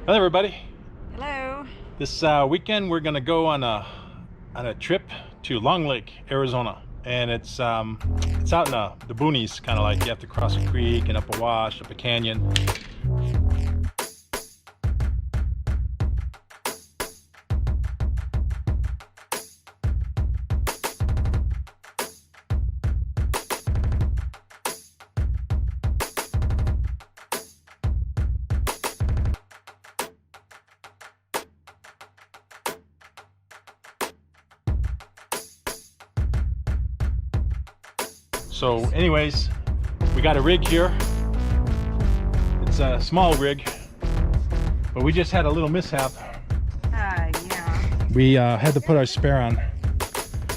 Hello everybody. Hello. This weekend we're gonna go on a trip to Long Lake, Arizona, and it's out in the boonies, kind of like you have to cross a creek and up a wash, up a canyon. So anyways, we got a rig here. It's a small rig, but we just had a little mishap. Yeah. We had to put our spare on.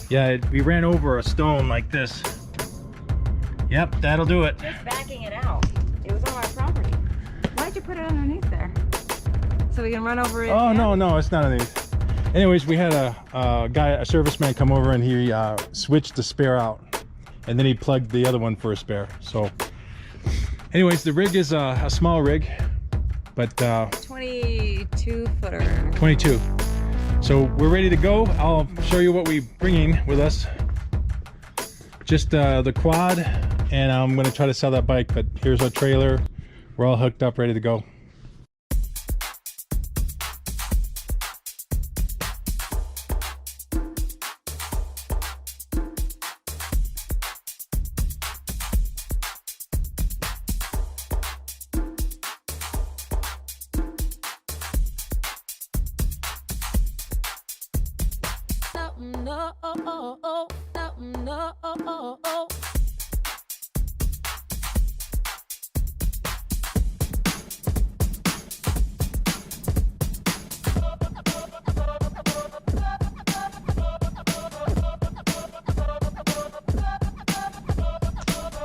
Yeah, we ran over a stone like this. Yep, that'll do it. Just backing it out. It was on our property. Why'd you put it underneath there? So we can run over it? Oh, no, it's not underneath. Anyways, we had a serviceman come over and he switched the spare out. And then he plugged the other one for a spare. So anyways, the rig is a small rig, but 22 footer. 22. So we're ready to go. I'll show you what we're bringing with us. Just the quad, and I'm going to try to sell that bike, but here's our trailer. We're all hooked up, ready to go.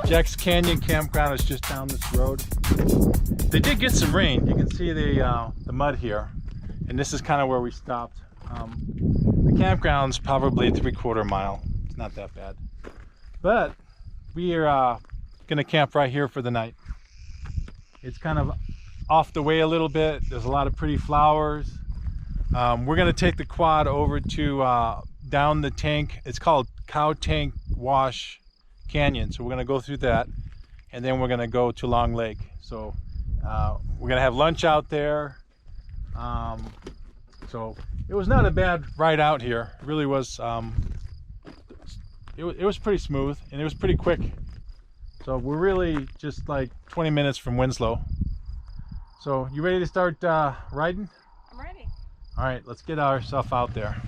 Jack's Canyon Campground is just down this road. They did get some rain. You can see the mud here, and this is kind of where we stopped. The campground's probably a 3/4 mile. It's not that bad, but we are gonna camp right here for the night. It's kind of off the way a little bit. There's a lot of pretty flowers. We're gonna take the quad over to down the tank. It's called Cow Tank Wash Canyon, so we're going to go through that, and then we're going to go to Long Lake. So we're going to have lunch out there. So it was not a bad ride out here. It really was. It was pretty smooth, and it was pretty quick. So we're really just like 20 minutes from Winslow. So you ready to start riding? I'm ready. All right, let's get ourselves out there.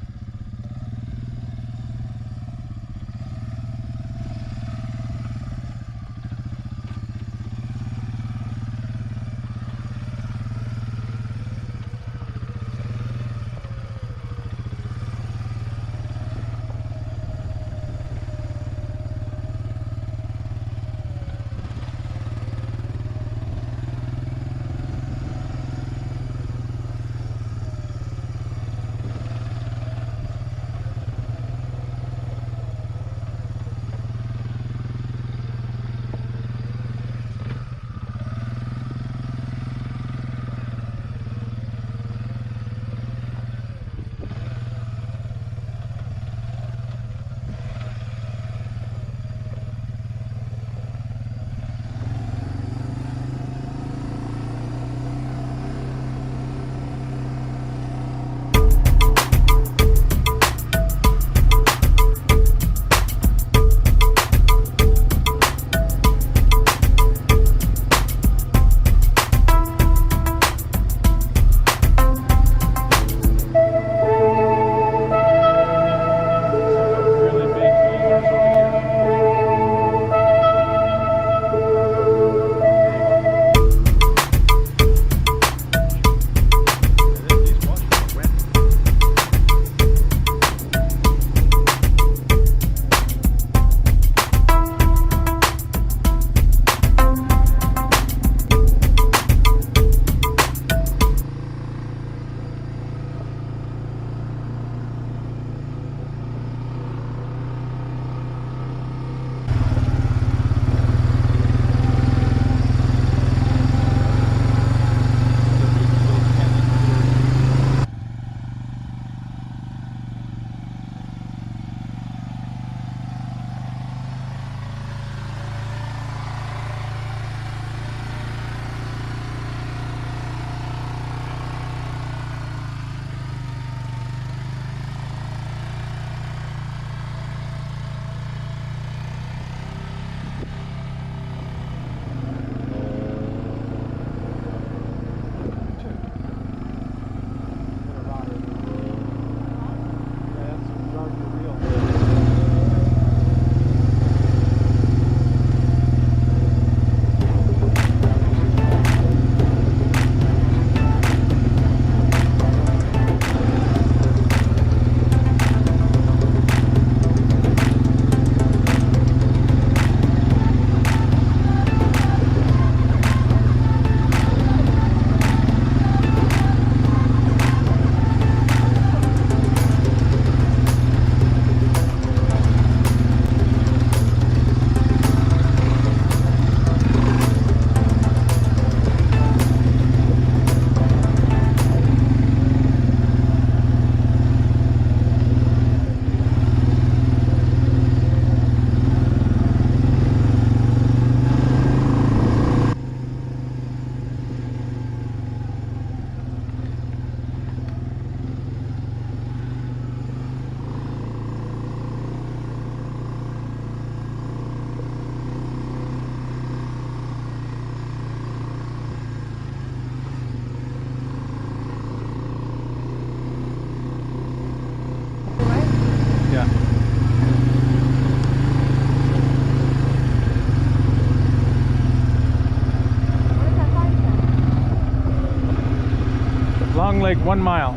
Long Lake, 1 mile.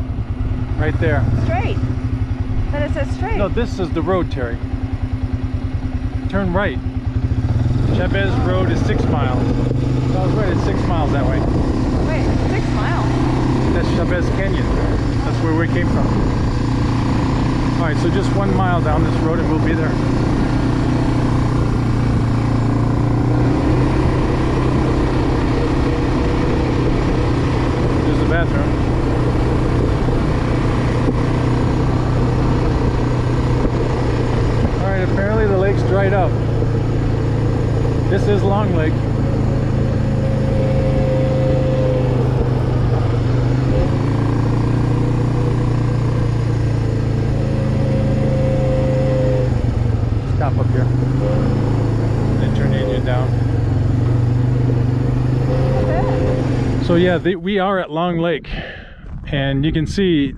Right there. Straight. But it says straight. No, this is the road, Terry. Turn right. Chavez Road is 6 miles. So I was right, it's 6 miles that way. Wait, 6 miles? That's Chavez Canyon. That's where we came from. Alright, so just 1 mile down this road and we'll be there. There's the bathroom. Alright, apparently the lake's dried up. This is Long Lake. Stop up here. Then turn the engine down. So yeah, we are at Long Lake, and you can see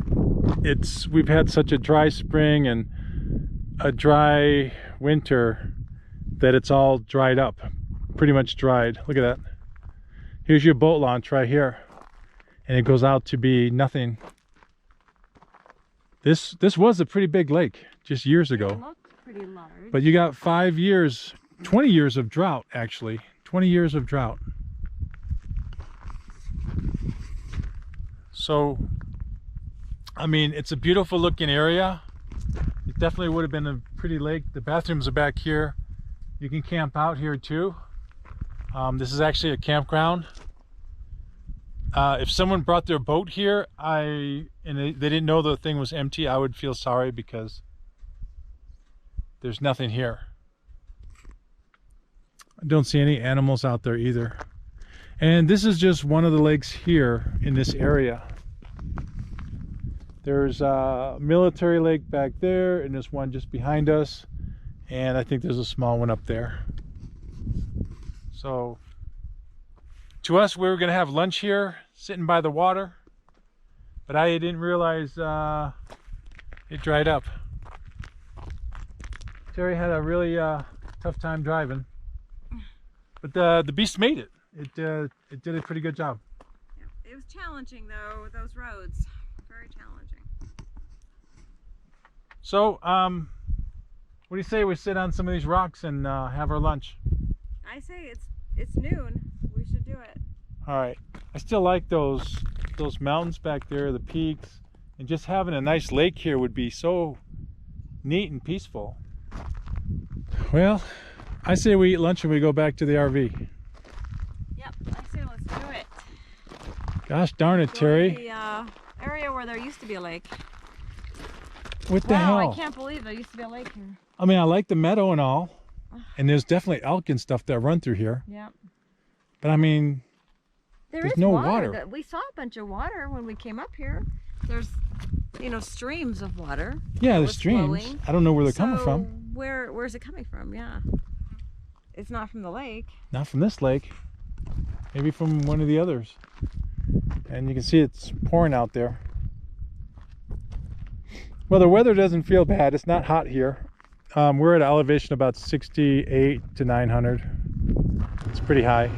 we've had such a dry spring and a dry winter that it's all dried up, pretty much dried. Look at that. Here's your boat launch right here, and it goes out to be nothing. This was a pretty big lake just years ago. It looks pretty large. But you got 5 years, 20 years of drought, actually. 20 years of drought. So, I mean, it's a beautiful looking area. It definitely would have been a pretty lake. The bathrooms are back here. You can camp out here too. This is actually a campground. If someone brought their boat here, and they didn't know the thing was empty, I would feel sorry because there's nothing here. I don't see any animals out there either. And this is just one of the lakes here in this area. There's a military lake back there, and there's one just behind us, and I think there's a small one up there. So to us, we were going to have lunch here sitting by the water, but I didn't realize it dried up. Terry had a really tough time driving, but the beast made it. It did a pretty good job. Yeah, it was challenging though, those roads. Very challenging. So, what do you say we sit on some of these rocks and have our lunch? I say it's noon. We should do it. All right. I still like those mountains back there, the peaks, and just having a nice lake here would be so neat and peaceful. Well, I say we eat lunch and we go back to the RV. Yep, I say let's do it. Gosh darn it, Terry. The area where there used to be a lake. What the hell? I can't believe there used to be a lake here. I mean, I like the meadow and all, and there's definitely elk and stuff that run through here. Yep. But I mean, there's no water. We saw a bunch of water when we came up here. There's, streams of water. Yeah, the streams. Flowing. I don't know where they're coming from. Where's it coming from? Yeah. It's not from the lake. Not from this lake. Maybe from one of the others. And you can see it's pouring out there. Well, the weather doesn't feel bad. It's not hot here. We're at an elevation about 68 to 900. It's pretty high.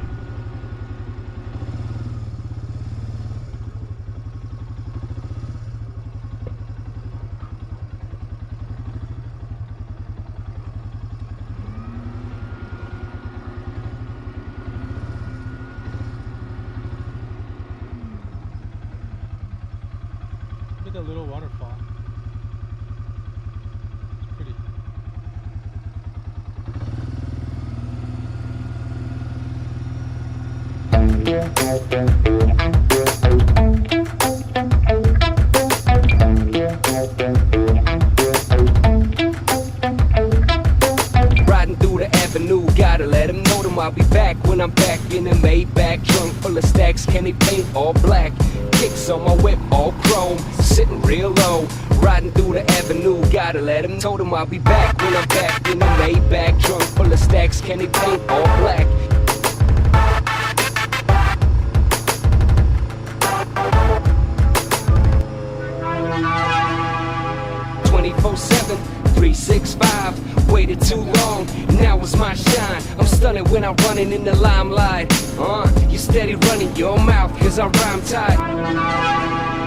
Look at that little waterfall. It's pretty. Riding through the avenue, gotta let them know them I'll be back when I'm back in a Maybach trunk full of stacks. Candy paint all black, kicks on my whip all chrome, sitting real low. Riding through the avenue, gotta let them know them I'll be back when I'm back in a Maybach trunk full of stacks. Candy paint all black. "24/7, 365, waited too long, now it's my shine. I'm stunning when I'm running in the limelight. You steady running your mouth, cause I'm rhyme tight.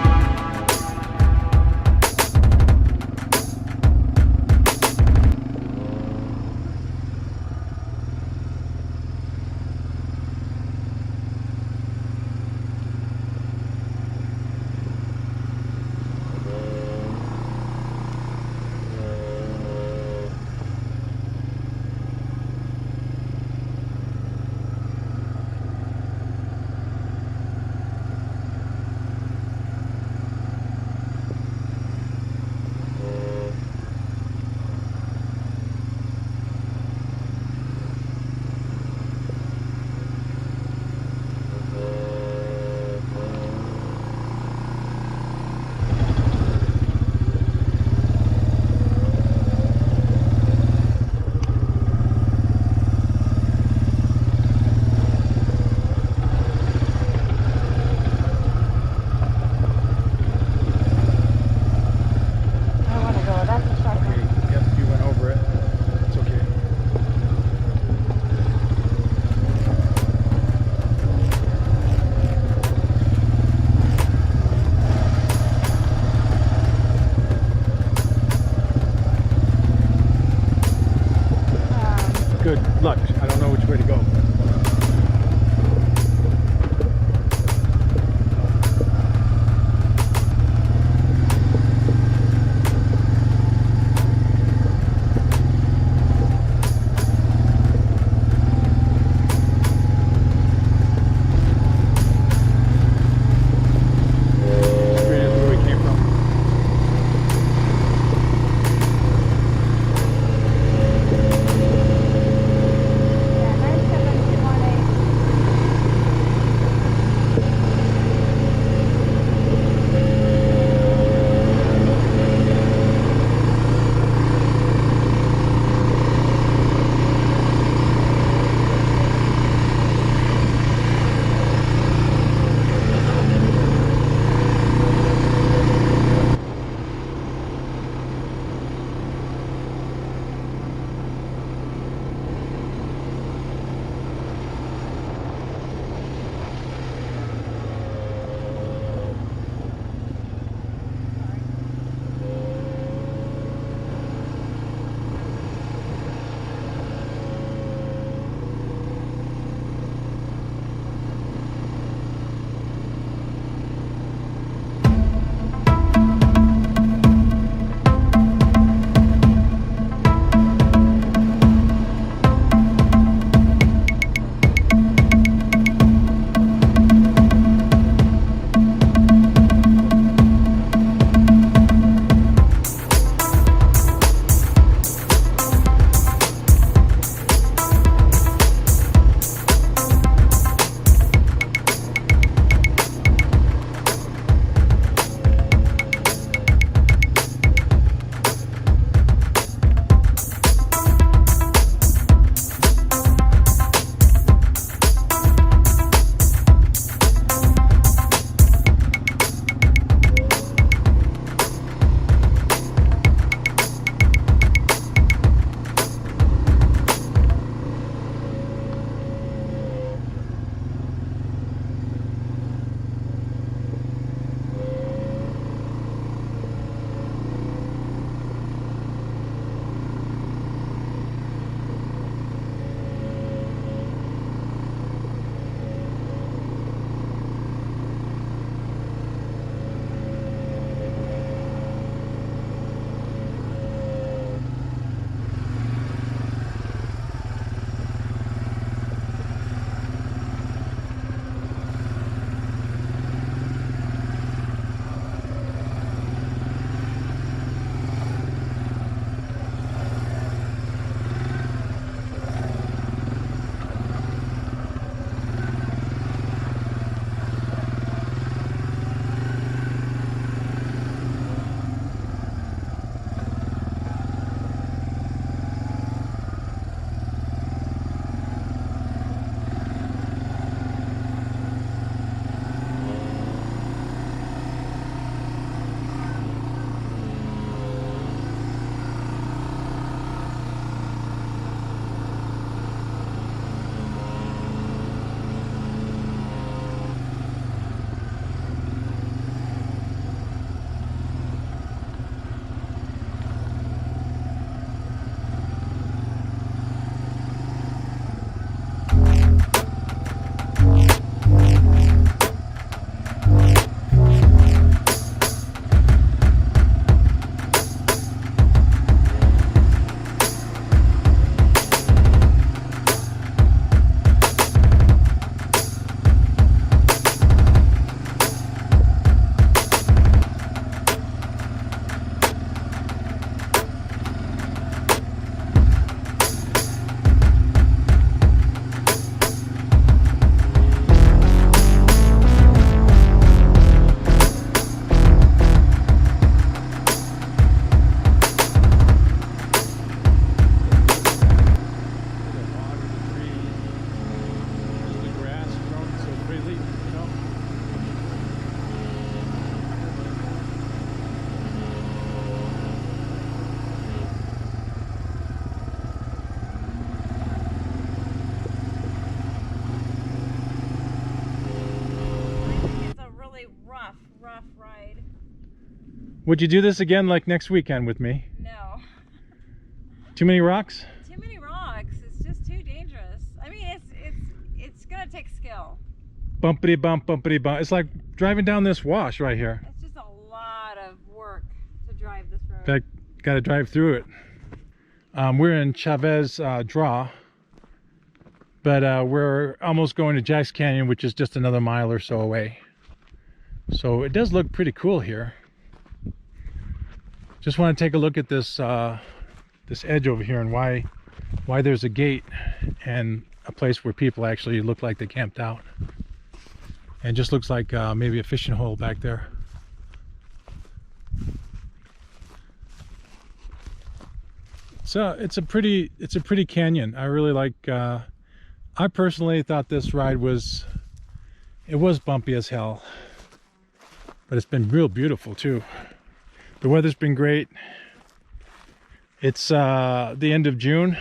rough ride. Would you do this again like next weekend with me? No. Too many rocks? Too many rocks. It's just too dangerous. I mean, it's gonna take skill. Bumpity bump, bumpity bump. It's like driving down this wash right here. It's just a lot of work to drive this road. In fact, got to drive through it. We're in Chavez Draw, but we're almost going to Jack's Canyon, which is just another mile or so away. So it does look pretty cool here. Just want to take a look at this this edge over here and why there's a gate and a place where people actually look like they camped out. And just looks like maybe a fishing hole back there. So it's a pretty canyon. I really like. I personally thought this ride was bumpy as hell, but it's been real beautiful too. The weather's been great. It's the end of June,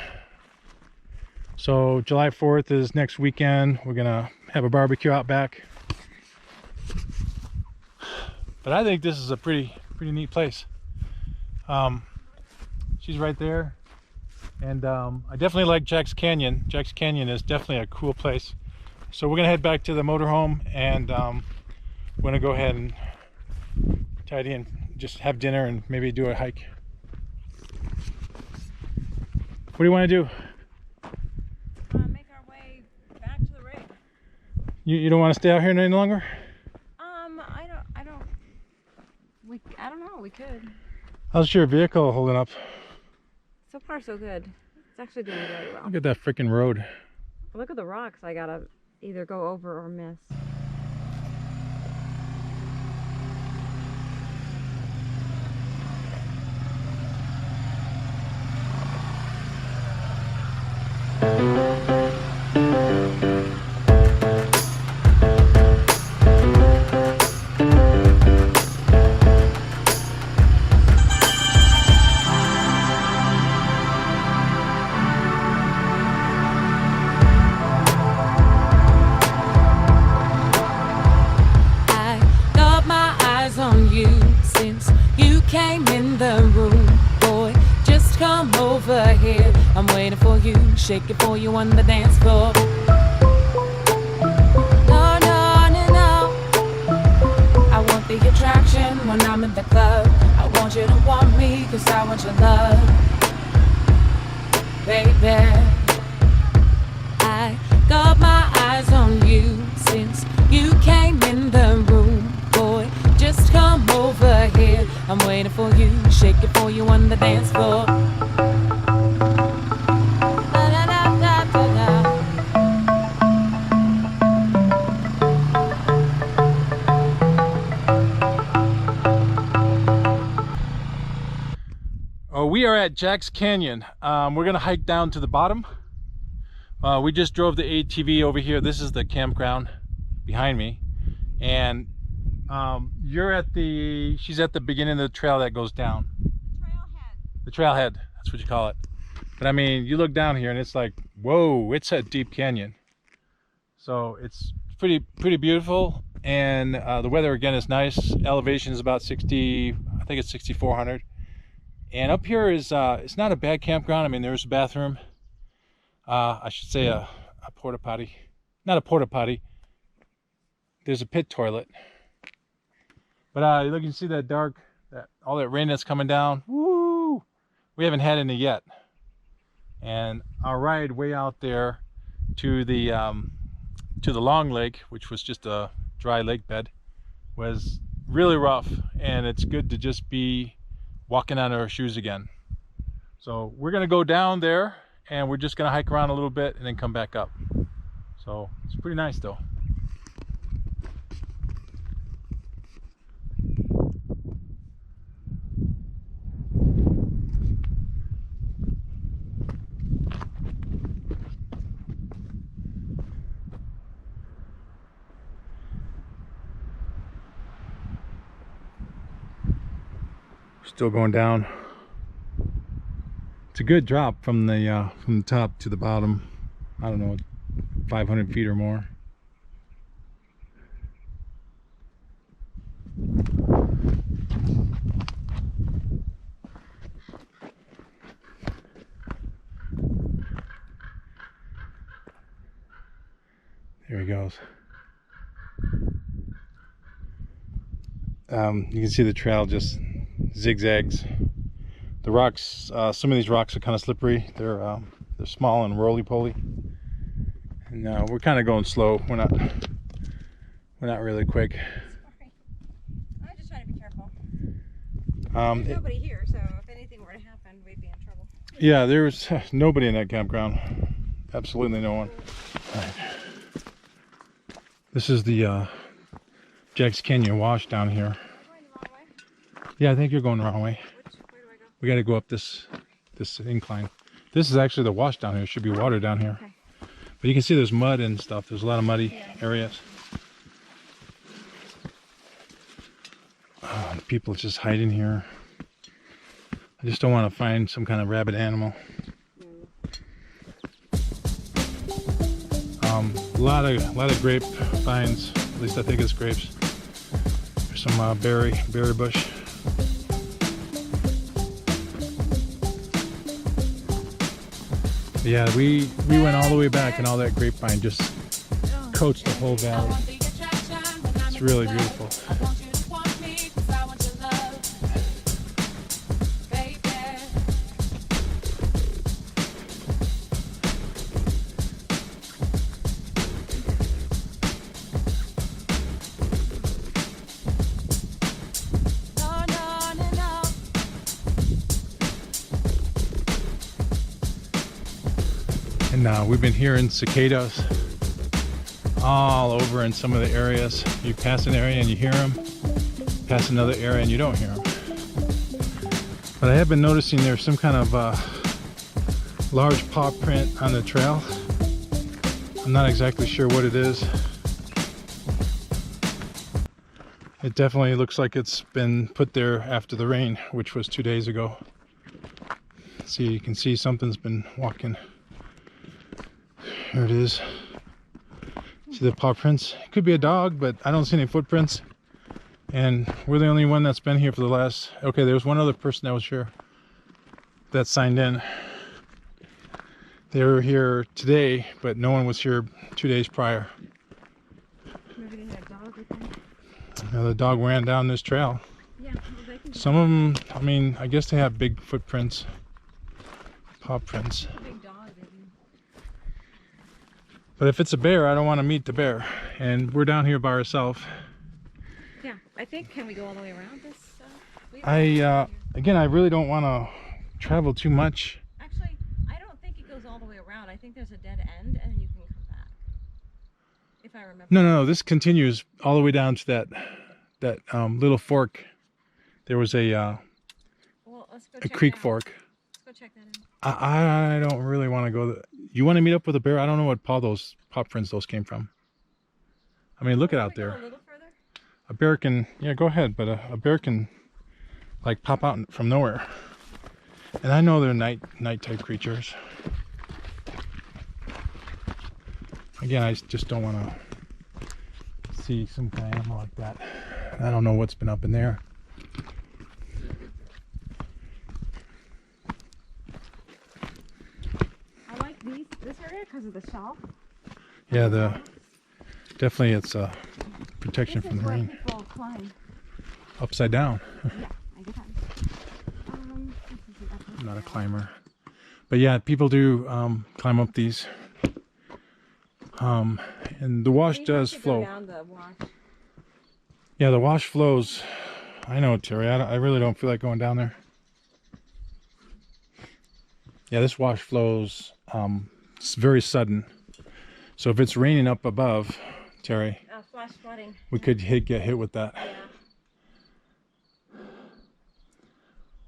so July 4th is next weekend. We're gonna have a barbecue out back. But I think this is a pretty neat place. She's right there, and I definitely like Jack's Canyon. Jack's Canyon is definitely a cool place. So we're gonna head back to the motorhome, and we're gonna go ahead and tidy and just have dinner and maybe do a hike. What do you want to do? Make our way back to the rig. You don't want to stay out here any longer? I don't know. We could. How's your vehicle holding up? So far, so good. It's actually doing really well. Look at that freaking road. Look at the rocks. I gotta either go over or miss. I'm waiting for you, shake it for you on the dance floor. No, no, no, no. I want the attraction when I'm in the club. I want you to want me, cause I want your love. Baby, I got my eyes on you since you came in the room. Boy, just come over here. I'm waiting for you, shake it for you on the dance floor. We are at Jack's Canyon. We're gonna hike down to the bottom. We just drove the ATV over here. This is the campground behind me, and she's at the beginning of the trail that goes down. Trailhead. The trailhead, that's what you call it. But I mean, you look down here and it's like, whoa, it's a deep canyon. So it's pretty beautiful, and the weather again is nice. Elevation is about 60, I think it's 6,400. And up here is it's not a bad campground. I mean, there's a bathroom. I should say a porta potty. Not a porta potty. There's a pit toilet. But you can see that all that rain that's coming down. Woo! We haven't had any yet. And our ride way out there to the Long Lake, which was just a dry lake bed, was really rough. And it's good to just be walking on our shoes again. So we're gonna go down there and we're just gonna hike around a little bit and then come back up. So it's pretty nice though. Still going down. It's a good drop from the top to the bottom. I don't know, 500 feet or more. goes. You can see the trail just zigzags. The rocks, some of these rocks are kind of slippery. They're small and roly-poly. And we're kind of going slow. We're not really quick. Sorry. I'm just trying to be careful. There's nobody here, so if anything were to happen, we'd be in trouble. Yeah, there's nobody in that campground. Absolutely no one. All right. This is the Jack's Canyon wash down here. Am I going the wrong way? Yeah, I think you're going the wrong way. Where do I go? We got to go up this incline. This is actually the wash down here. There should be water down here. Okay. But you can see there's mud and stuff. There's a lot of muddy areas. Oh, the people just hiding here. I just don't want to find some kind of rabid animal. A lot of grape vines. At least I think it's grapes. There's some berry bush. Yeah, we went all the way back, and all that grapevine just coats the whole valley. It's really beautiful. And we've been hearing cicadas all over in some of the areas. You pass an area and you hear them, pass another area and you don't hear them. But I have been noticing there's some kind of large paw print on the trail. I'm not exactly sure what it is. It definitely looks like it's been put there after the rain, which was 2 days ago. See, you can see something's been walking. Here it is. See the paw prints? It could be a dog, but I don't see any footprints. And we're the only one that's been here for the last... Okay, there's one other person that was here that signed in. They were here today, but no one was here 2 days prior. Maybe they had a dog with them. Now the dog ran down this trail. Yeah, well, they can Some of them, I mean, I guess they have big footprints, paw prints. big dog, maybe. But if it's a bear, I don't want to meet the bear. And we're down here by ourselves. Yeah, I think, can we go all the way around this? Again, I really don't want to travel too much. Actually, I don't think it goes all the way around. I think there's a dead end and then you can come back. If I remember. No, this continues all the way down to that little fork. There was Well, let's go a check creek that out. fork. Let's go check that out. I don't really want to go. You want to meet up with a bear? I don't know what paw prints those came from. I mean, look it out Can we go there. a little further? A bear can, yeah, go ahead, but a bear can like pop out from nowhere. And I know they're night type creatures. Again, I just don't want to see some kind of animal like that. I don't know what's been up in there. I like this area because of the shelf. Yeah, definitely it's a protection This from is the where rain. people climb. Upside down. Yeah, I get that. This is the upper I'm not a trail. climber. But yeah, people do climb up these. And the wash We have does to go flow. down the wash. Yeah, the wash flows. I know, Terry. I really don't feel like going down there. Yeah, this wash flows. It's very sudden. So if it's raining up above, Terry, Flash flooding. we could get hit with that. Yeah.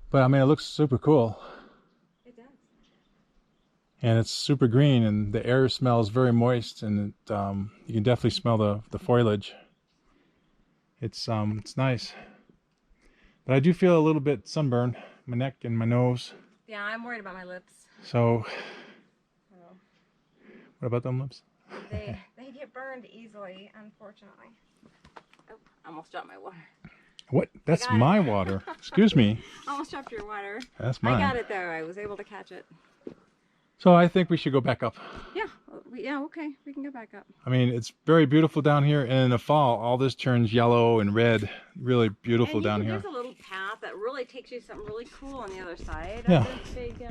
But I mean, it looks super cool. It does. And it's super green, and the air smells very moist, and it, you can definitely smell the foliage. It's nice. But I do feel a little bit sunburned, my neck and my nose. Yeah, I'm worried about my lips. So, Oh. what about them lips? They get burned easily, unfortunately. Oh, I almost dropped my water. What? That's got it. my water. Excuse me. Almost dropped your water. That's I mine. got it though. I was able to catch it. So I think we should go back up. Yeah, yeah, okay, we can go back up. I mean, it's very beautiful down here, and in the fall, all this turns yellow and red. Really beautiful And down here. There's a little path that really takes you something really cool on the other side. Yeah. Of this big,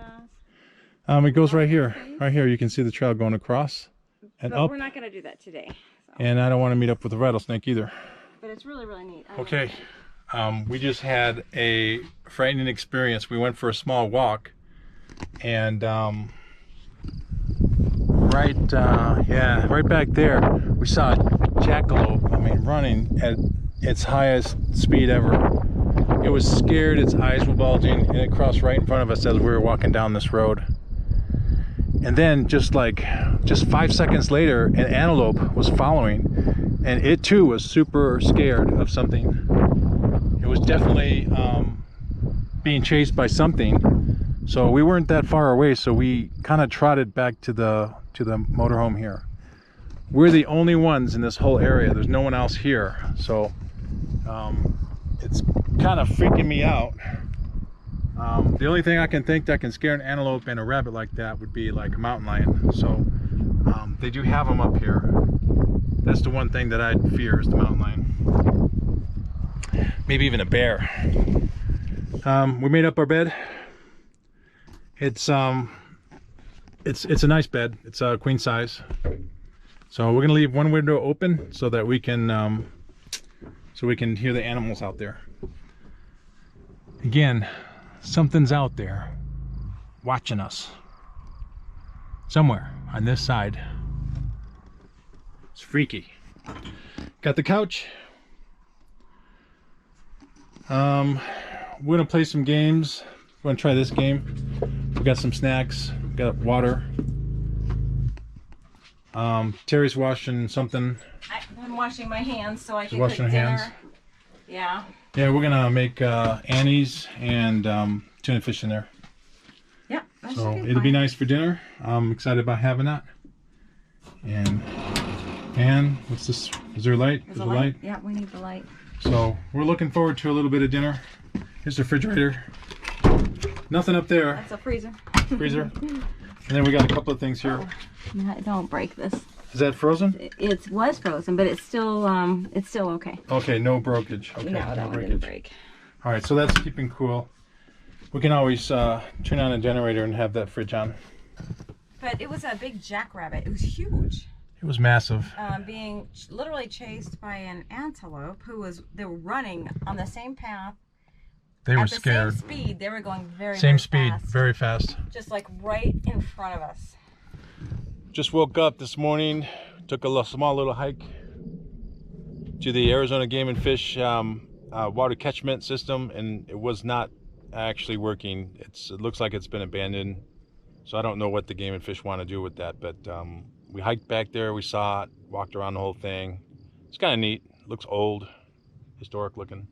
It goes right here. Right here, you can see the trail going across and but up. we're not going to do that today. So. And I don't want to meet up with a rattlesnake either. But it's really, really neat. Okay, we just had a frightening experience. We went for a small walk, and right back there, we saw a jackalope. I mean, running at its highest speed ever. It was scared. Its eyes were bulging, and it crossed right in front of us as we were walking down this road. And then, just 5 seconds later, an antelope was following, and it too was super scared of something. It was definitely being chased by something. So we weren't that far away, so we kind of trotted back to the motorhome here. We're the only ones in this whole area. There's no one else here, so it's kind of freaking me out. The only thing I can think that can scare an antelope and a rabbit like that would be like a mountain lion. So they do have them up here. That's the one thing that I'd fear is the mountain lion. Maybe even a bear. We made up our bed. It's a nice bed. It's a queen size. So we're gonna leave one window open so that we can hear the animals out there. Again, something's out there watching us somewhere on this side. It's freaky. Got the couch. We're gonna play some games. We're gonna try this game. We got some snacks. We got water. Terry's washing something. I'm washing my hands so I can washing cook her dinner. hands. Yeah. Yeah, we're gonna make Annie's and tuna fish in there. Yeah. That So should be it'll be fine. nice for dinner. I'm excited about having that. And what's this? Is there a light? There's There's a a light. Yeah, we need the light. So we're looking forward to a little bit of dinner. Here's the refrigerator. Nothing up there. That's a freezer. Freezer. And then we got a couple of things here. No, don't break this. Is that frozen? It was frozen, but it's still okay. Okay, no breakage. Okay, No, that one didn't break. All right, so that's keeping cool. We can always turn on a generator and have that fridge on. But it was a big jackrabbit. It was huge. It was massive. Being literally chased by an antelope they were running on the same path. They were At the scared. same speed. They were going very Speed, fast. very fast. Just like right in front of us. Just woke up this morning, took a small little hike to the Arizona Game and Fish water catchment system, and it was not actually working. It looks like it's been abandoned, so I don't know what the Game and Fish want to do with that, but we hiked back there, we saw it, walked around the whole thing. It's kind of neat. It looks old, historic looking.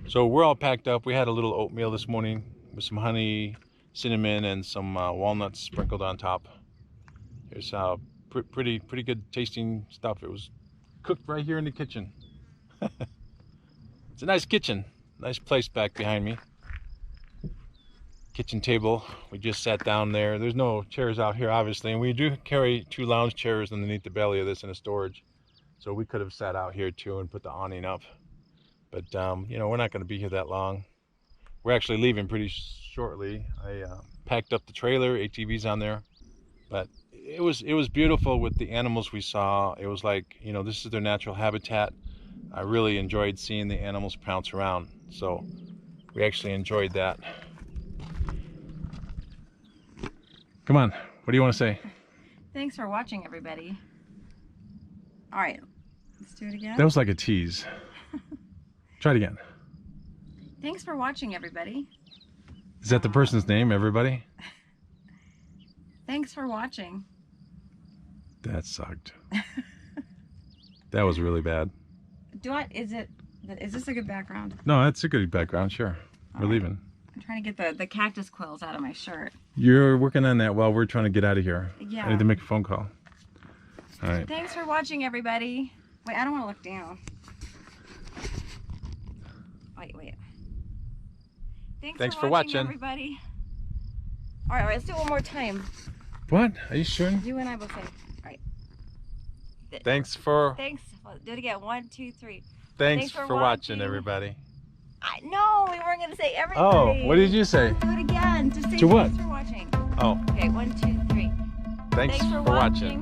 So we're all packed up. We had a little oatmeal this morning with some honey, cinnamon, and some walnuts sprinkled on top. It's pretty good tasting stuff. It was cooked right here in the kitchen. It's a nice kitchen, nice place back behind me. Kitchen table. We just sat down there. There's no chairs out here, obviously, and we do carry 2 lounge chairs underneath the belly of this in a storage. So we could have sat out here too and put the awning up. But we're not going to be here that long. We're actually leaving pretty shortly. I packed up the trailer, ATV's on there. But it was beautiful with the animals we saw. It was like, this is their natural habitat. I really enjoyed seeing the animals pounce around. So we actually enjoyed that. Come on, what do you want to say? Thanks for watching, everybody. All right, let's do it again. That was like a tease. Try it again. Thanks for watching, everybody. Is that the person's name, everybody? Thanks for watching. That sucked. That was really bad. Is this a good background? No, that's a good background, sure. We're leaving. I'm trying to get the cactus quills out of my shirt. You're working on that while we're trying to get out of here. Yeah. I need to make a phone call. All right. Thanks for watching, everybody. Wait, I don't want to look down. Wait. Thanks for watching, everybody. All right, let's do it one more time. What? Are you sure? You and I both say. All right. Thanks for Do it again. 1, 2, 3. thanks for watching, everybody. No, we weren't gonna say everybody. Oh, what did you say? Do it again. Just say To what? thanks for watching. Oh, Okay, 1, 2, 3. thanks for watching.